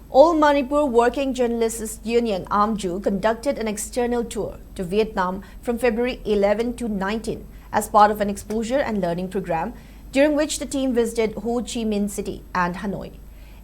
All Manipur Working Journalists Union Amwju conducted an external tour to Vietnam from February 11 to 19 as part of an exposure and learning program, during which the team visited Ho Chi Minh City and Hanoi.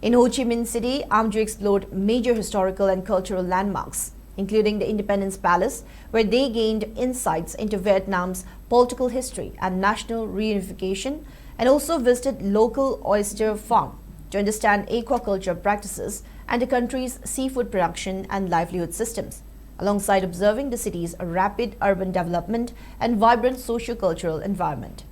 In Ho Chi Minh City, Amwju explored major historical and cultural landmarks, including the Independence Palace, where they gained insights into Vietnam's political history and national reunification, and also visited local oyster farm to understand aquaculture practices and the country's seafood production and livelihood systems, alongside observing the city's rapid urban development and vibrant socio-cultural environment.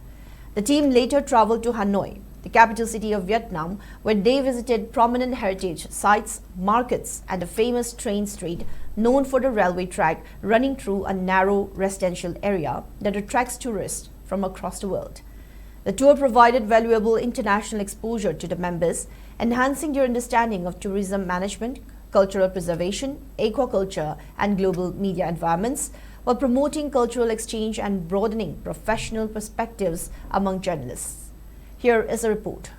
The team later traveled to Hanoi, the capital city of Vietnam, where they visited prominent heritage sites, markets, and a famous train street known for the railway track running through a narrow residential area that attracts tourists from across the world. The tour provided valuable international exposure to the members, enhancing their understanding of tourism management, cultural preservation, aquaculture, and global media environments, while promoting cultural exchange and broadening professional perspectives among journalists. Here is a report.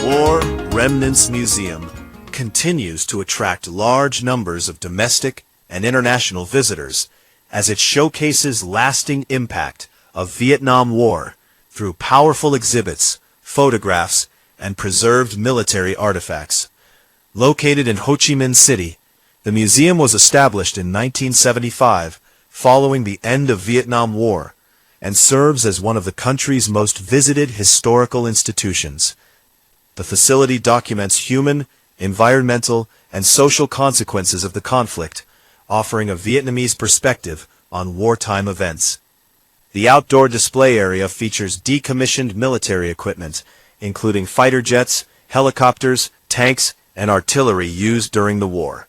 War Remnants Museum continues to attract large numbers of domestic and international visitors as it showcases lasting impact of Vietnam War through powerful exhibits, photographs, and preserved military artifacts. Located in Ho Chi Minh City, the museum was established in 1975 following the end of Vietnam War and serves as one of the country's most visited historical institutions. The facility documents human, environmental, and social consequences of the conflict, offering a Vietnamese perspective on wartime events. The outdoor display area features decommissioned military equipment, including fighter jets, helicopters, tanks, and artillery used during the war.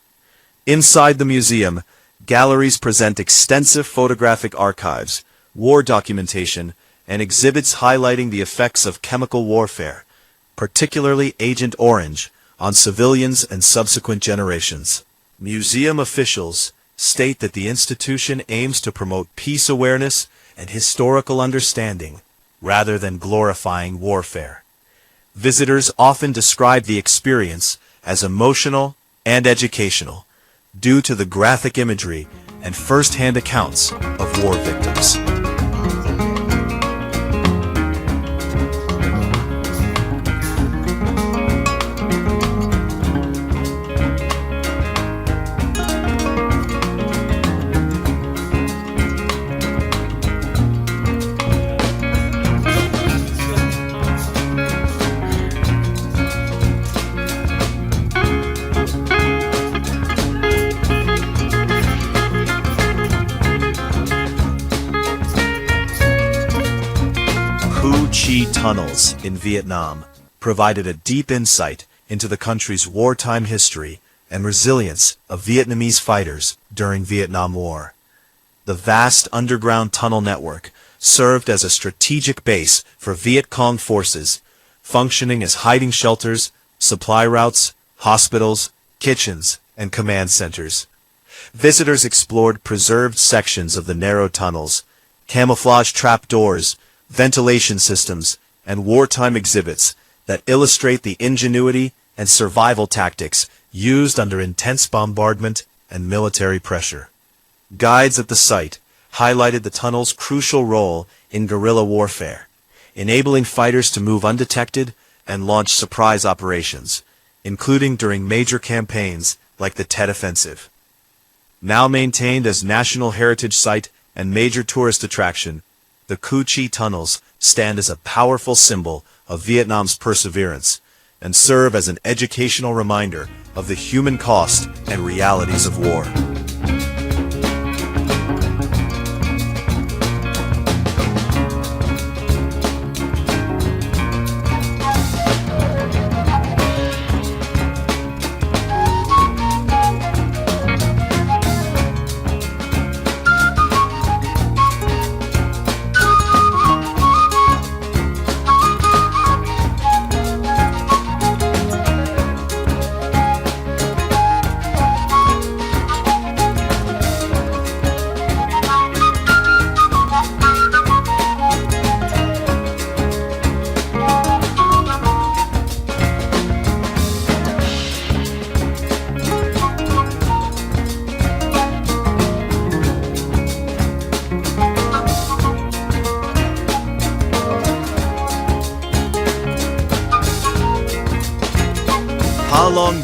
Inside the museum, galleries present extensive photographic archives, war documentation, and exhibits highlighting the effects of chemical warfare, particularly Agent Orange, on civilians and subsequent generations. Museum officials state that the institution aims to promote peace awareness and historical understanding, rather than glorifying warfare. Visitors often describe the experience as emotional and educational, due to the graphic imagery and first-hand accounts of war victims. Tunnels in Vietnam provided a deep insight into the country's wartime history and resilience of Vietnamese fighters during Vietnam War. The vast underground tunnel network served as a strategic base for Viet Cong forces, functioning as hiding shelters, supply routes, hospitals, kitchens, and command centers. Visitors explored preserved sections of the narrow tunnels, camouflage trapdoors, ventilation systems, and wartime exhibits that illustrate the ingenuity and survival tactics used under intense bombardment and military pressure. Guides at the site highlighted the tunnel's crucial role in guerrilla warfare, enabling fighters to move undetected and launch surprise operations, including during major campaigns like the Tet Offensive. Now maintained as National Heritage Site and major tourist attraction, the Cu Chi tunnels stand as a powerful symbol of Vietnam's perseverance and serve as an educational reminder of the human cost and realities of war.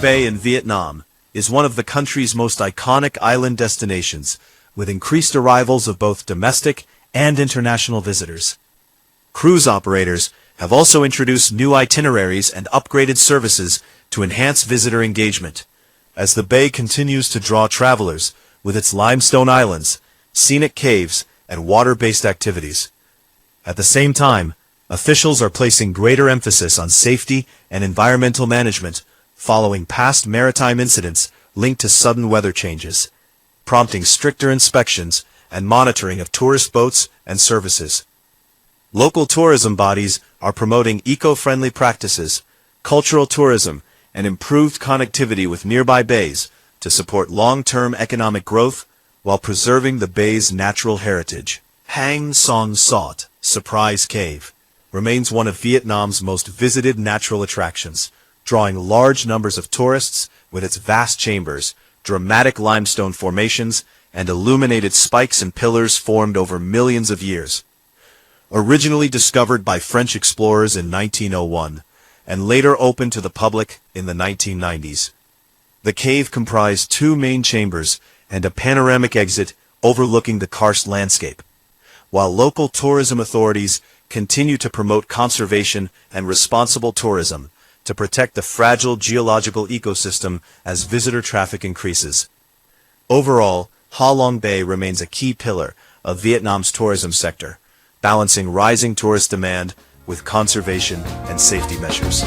Bay in Vietnam is one of the country's most iconic island destinations, with increased arrivals of both domestic and international visitors. Cruise operators have also introduced new itineraries and upgraded services to enhance visitor engagement, as the bay continues to draw travelers with its limestone islands, scenic caves, and water-based activities. At the same time, officials are placing greater emphasis on safety and environmental management following past maritime incidents linked to sudden weather changes, prompting stricter inspections and monitoring of tourist boats and services. Local tourism bodies are promoting eco-friendly practices, cultural tourism, and improved connectivity with nearby bays to support long-term economic growth while preserving the bay's natural heritage. Hang Son Sot, Surprise Cave, remains one of Vietnam's most visited natural attractions, drawing large numbers of tourists with its vast chambers, dramatic limestone formations, and illuminated spikes and pillars formed over millions of years. Originally discovered by French explorers in 1901, and later opened to the public in the 1990s. The cave comprised two main chambers and a panoramic exit overlooking the karst landscape, while local tourism authorities continue to promote conservation and responsible tourism to protect the fragile geological ecosystem as visitor traffic increases. Overall, Halong Bay remains a key pillar of Vietnam's tourism sector, balancing rising tourist demand with conservation and safety measures.